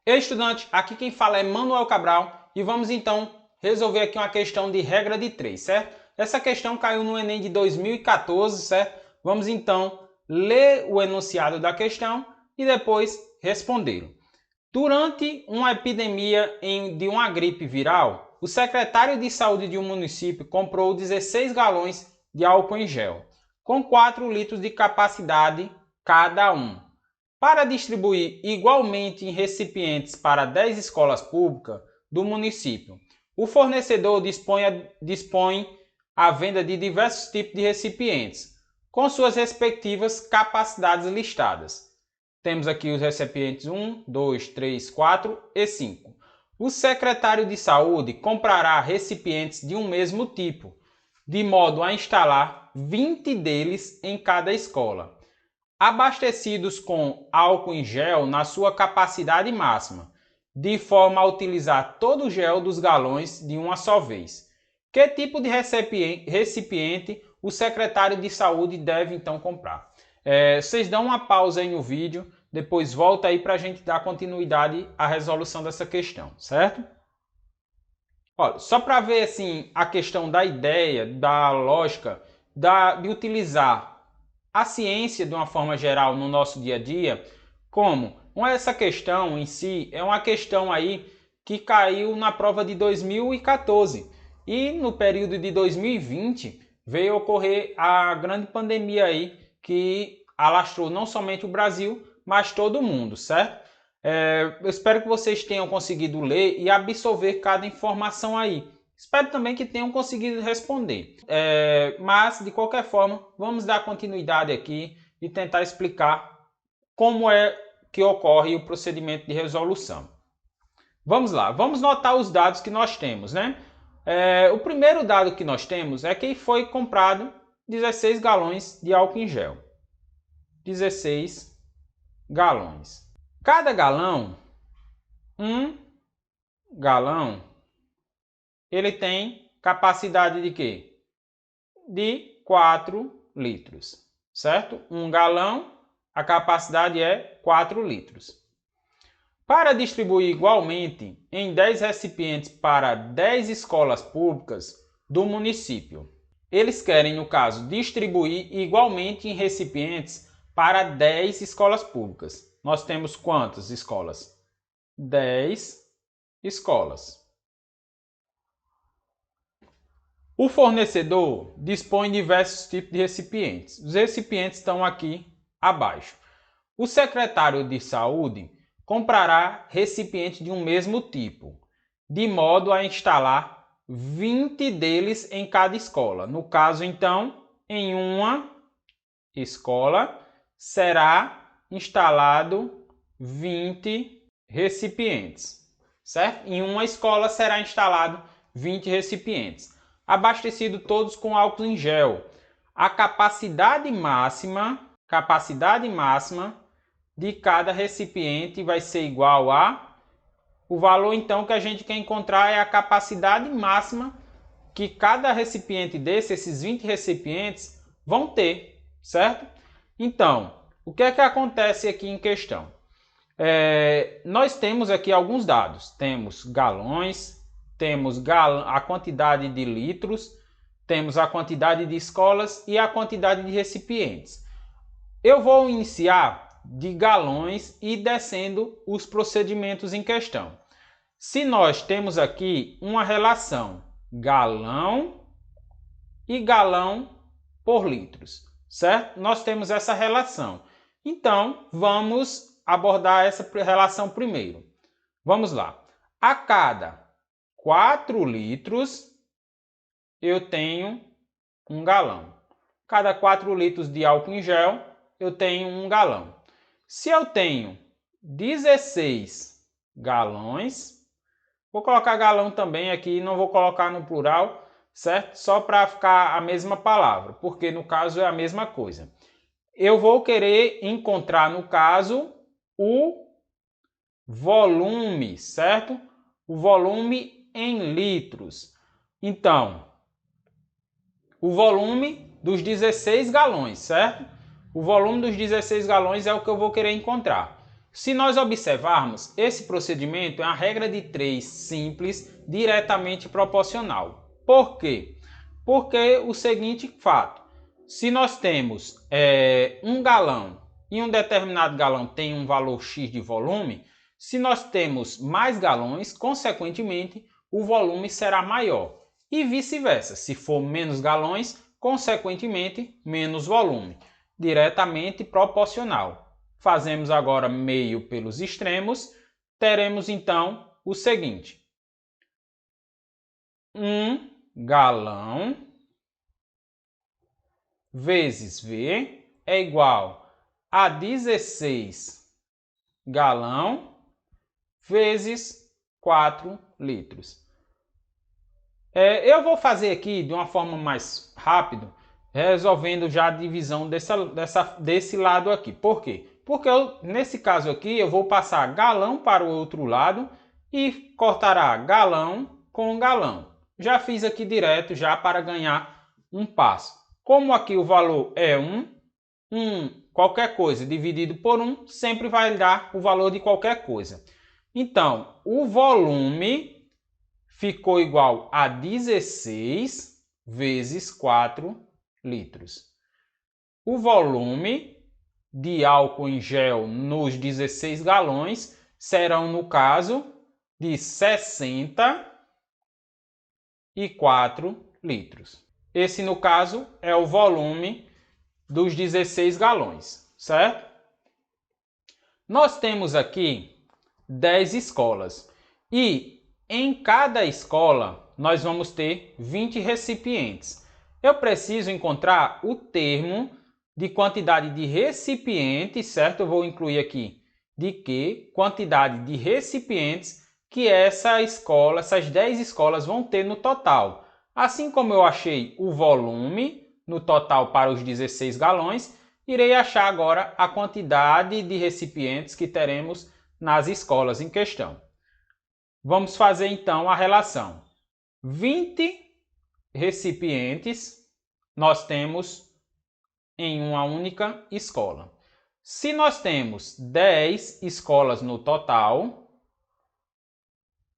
Ei, estudante, aqui quem fala é Manuel Cabral e vamos então resolver aqui uma questão de regra de 3, certo? Essa questão caiu no Enem de 2014, certo? Vamos então ler o enunciado da questão e depois respondê-lo. Durante uma epidemia de uma gripe viral, o secretário de saúde de um município comprou 16 galões de álcool em gel, com 4 litros de capacidade cada um, para distribuir igualmente em recipientes para 10 escolas públicas do município. O fornecedor dispõe a venda de diversos tipos de recipientes, com suas respectivas capacidades listadas. Temos aqui os recipientes 1, 2, 3, 4 e 5. O secretário de saúde comprará recipientes de um mesmo tipo, de modo a instalar 20 deles em cada escola, abastecidos com álcool em gel na sua capacidade máxima, de forma a utilizar todo o gel dos galões de uma só vez. Que tipo de recipiente o secretário de saúde deve então comprar? Vocês dão uma pausa aí no vídeo, depois volta aí para a gente dar continuidade à resolução dessa questão, certo? Olha, só para ver assim a questão da ideia, da lógica, de utilizar a ciência de uma forma geral no nosso dia a dia, como essa questão em si é uma questão aí que caiu na prova de 2014 e no período de 2020 veio ocorrer a grande pandemia aí que alastrou não somente o Brasil, mas todo o mundo, certo? Eu espero que vocês tenham conseguido ler e absorver cada informação aí. Espero também que tenham conseguido responder. Mas, de qualquer forma, vamos dar continuidade aqui e tentar explicar como é que ocorre o procedimento de resolução. Vamos lá, vamos notar os dados que nós temos, né? O primeiro dado que nós temos é que foi comprado 16 galões de álcool em gel. 16 galões. Cada galão, um galão, ele tem capacidade de quê? De 4 litros, certo? Um galão, a capacidade é 4 litros. Para distribuir igualmente em 10 recipientes para 10 escolas públicas do município, eles querem, no caso, distribuir igualmente em recipientes para 10 escolas públicas. Nós temos quantas escolas? 10 escolas. O fornecedor dispõe de diversos tipos de recipientes. Os recipientes estão aqui abaixo. O secretário de saúde comprará recipientes de um mesmo tipo, de modo a instalar 20 deles em cada escola. No caso, então, em uma escola será instalado 20 recipientes, certo? Em uma escola será instalado 20 recipientes, abastecido todos com álcool em gel. A capacidade máxima de cada recipiente vai ser igual a... O valor então que a gente quer encontrar é a capacidade máxima que cada recipiente esses 20 recipientes vão ter, certo? Então, o que é que acontece aqui em questão? Nós temos aqui alguns dados. Temos galões, temos a quantidade de litros, temos a quantidade de escolas e a quantidade de recipientes. Eu vou iniciar de galões e descendo os procedimentos em questão. Se nós temos aqui uma relação galão e galão por litros, certo? Nós temos essa relação. Então, vamos abordar essa relação primeiro. Vamos lá. A cada 4 litros, eu tenho um galão. Cada 4 litros de álcool em gel, eu tenho um galão. Se eu tenho 16 galões, vou colocar galão também aqui, não vou colocar no plural, certo? Só para ficar a mesma palavra, porque no caso é a mesma coisa. Eu vou querer encontrar, no caso, o volume, certo? O volume em litros. Então, o volume dos 16 galões, certo? O volume dos 16 galões é o que eu vou querer encontrar. Se nós observarmos, esse procedimento é uma regra de 3 simples, diretamente proporcional. Por quê? Porque o seguinte fato, se nós temos um galão e um determinado galão tem um valor X de volume, se nós temos mais galões, consequentemente, o volume será maior. E vice-versa, se for menos galões, consequentemente, menos volume. Diretamente proporcional. Fazemos agora meio pelos extremos, teremos então o seguinte. 1 galão vezes V é igual a 16 galão vezes 4 litros. Eu vou fazer aqui de uma forma mais rápida, resolvendo já a divisão desse lado aqui. Por quê? Porque nesse caso aqui eu vou passar galão para o outro lado e cortará galão com galão. Já fiz aqui direto já para ganhar um passo. Como aqui o valor é 1, qualquer coisa dividido por 1 sempre vai dar o valor de qualquer coisa. Então, o volume ficou igual a 16 vezes 4 litros. O volume de álcool em gel nos 16 galões serão, no caso, de 64 litros. Esse, no caso, é o volume dos 16 galões, certo? Nós temos aqui 10 escolas e em cada escola nós vamos ter 20 recipientes. Eu preciso encontrar o termo de quantidade de recipientes, certo? Eu vou incluir aqui de que quantidade de recipientes que essas 10 escolas vão ter no total. Assim como eu achei o volume no total para os 16 galões, irei achar agora a quantidade de recipientes que teremos nas escolas em questão. Vamos fazer então a relação. 20 recipientes nós temos em uma única escola. Se nós temos 10 escolas no total,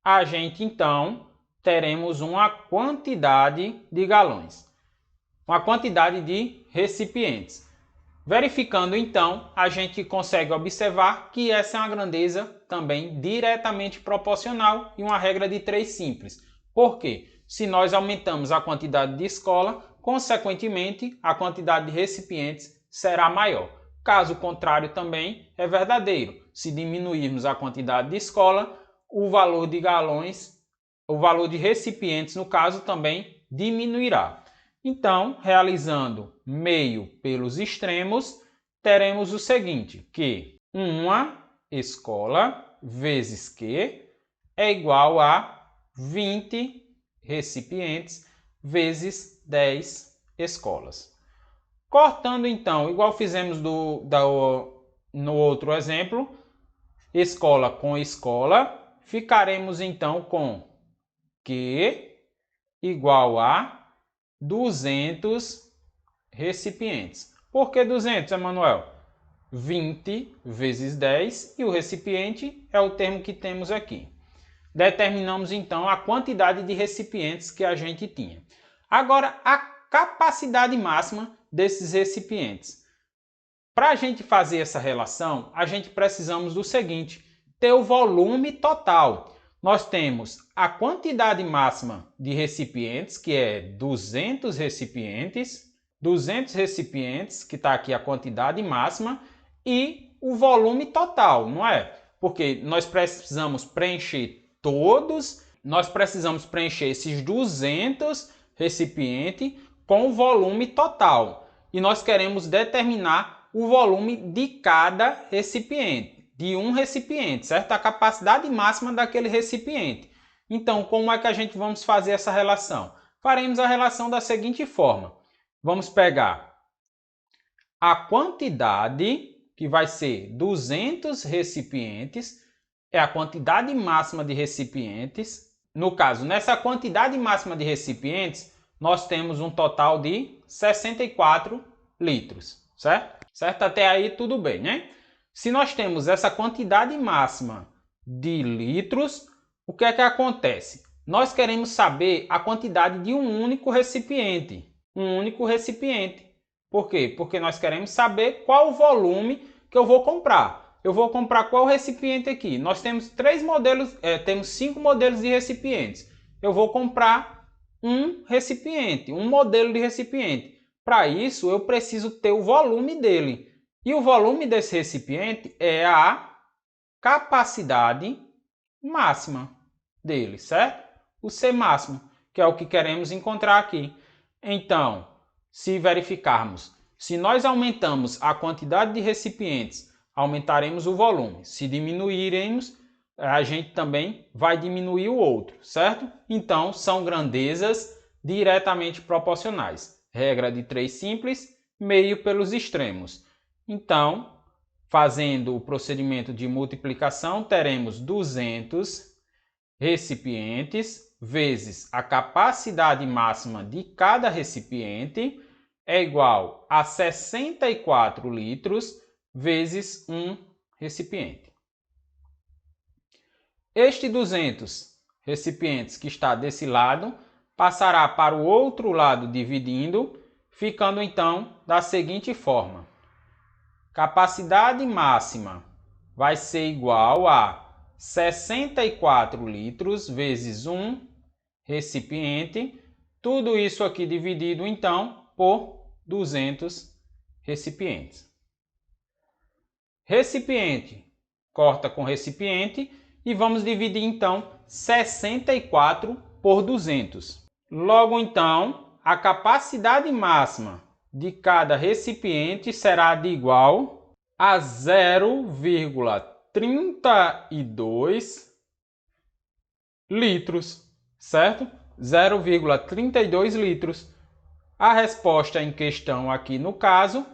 a gente então teremos uma quantidade de galões, uma quantidade de recipientes. Verificando então, a gente consegue observar que essa é uma grandeza também diretamente proporcional e uma regra de 3 simples. Por quê? Se nós aumentamos a quantidade de escola, consequentemente, a quantidade de recipientes será maior. Caso contrário também é verdadeiro. Se diminuirmos a quantidade de escola, o valor de galões, o valor de recipientes, no caso, também diminuirá. Então, realizando meio pelos extremos, teremos o seguinte, que uma escola vezes Q é igual a 20 recipientes vezes 10 escolas. Cortando então, igual fizemos no outro exemplo, escola com escola, ficaremos então com Q igual a 200 recipientes. Por que 200, Emanuel? 20 vezes 10 e o recipiente é o termo que temos aqui. Determinamos então a quantidade de recipientes que a gente tinha. Agora, a capacidade máxima desses recipientes. Para a gente fazer essa relação, a gente precisamos do seguinte, ter o volume total. Nós temos a quantidade máxima de recipientes, que é 200 recipientes, que está aqui a quantidade máxima, e o volume total, não é? Porque nós precisamos preencher esses 200 recipientes com o volume total. E nós queremos determinar o volume de cada recipiente. De um recipiente, certo? A capacidade máxima daquele recipiente. Então, como é que a gente vamos fazer essa relação? Faremos a relação da seguinte forma. Vamos pegar a quantidade, que vai ser 200 recipientes, é a quantidade máxima de recipientes. No caso, nessa quantidade máxima de recipientes, nós temos um total de 64 litros, certo? Certo? Até aí tudo bem, né? Se nós temos essa quantidade máxima de litros, o que é que acontece? Nós queremos saber a quantidade de um único recipiente. Um único recipiente. Por quê? Porque nós queremos saber qual o volume que eu vou comprar. Eu vou comprar qual recipiente aqui? Nós temos temos 5 modelos de recipientes. Eu vou comprar um recipiente, um modelo de recipiente. Para isso, eu preciso ter o volume dele. E o volume desse recipiente é a capacidade máxima dele, certo? O C máximo, que é o que queremos encontrar aqui. Então, se verificarmos, se nós aumentamos a quantidade de recipientes, aumentaremos o volume. Se diminuirmos, a gente também vai diminuir o outro, certo? Então, são grandezas diretamente proporcionais. Regra de 3 simples, meio pelos extremos. Então, fazendo o procedimento de multiplicação, teremos 200 recipientes vezes a capacidade máxima de cada recipiente é igual a 64 litros vezes um recipiente. Este 200 recipientes que está desse lado passará para o outro lado dividindo, ficando então da seguinte forma. Capacidade máxima vai ser igual a 64 litros vezes um recipiente. Tudo isso aqui dividido então por 200 recipientes. Recipiente corta com recipiente e vamos dividir então 64 por 200. Logo então, a capacidade máxima de cada recipiente será de igual a 0,32 litros, certo? 0,32 litros. A resposta em questão aqui no caso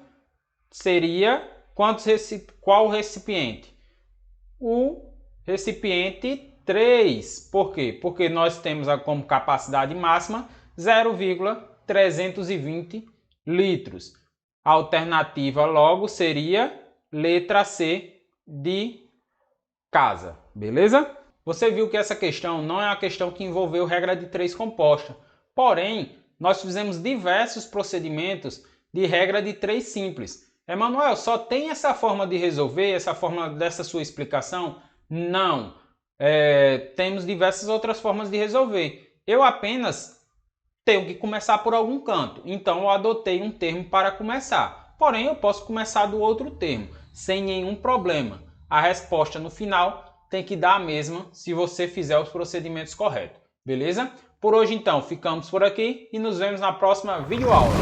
seria qual recipiente? O recipiente 3. Por quê? Porque nós temos como capacidade máxima 0,320 litros. A alternativa logo seria letra C de casa, beleza? Você viu que essa questão não é uma questão que envolveu regra de 3 composta. Porém, nós fizemos diversos procedimentos de regra de 3 simples. Emanuel, só tem essa forma de resolver, essa forma dessa sua explicação? Não. Temos diversas outras formas de resolver. Eu apenas tenho que começar por algum canto. Então, eu adotei um termo para começar. Porém, eu posso começar do outro termo, sem nenhum problema. A resposta no final tem que dar a mesma se você fizer os procedimentos corretos. Beleza? Por hoje, então, ficamos por aqui e nos vemos na próxima videoaula.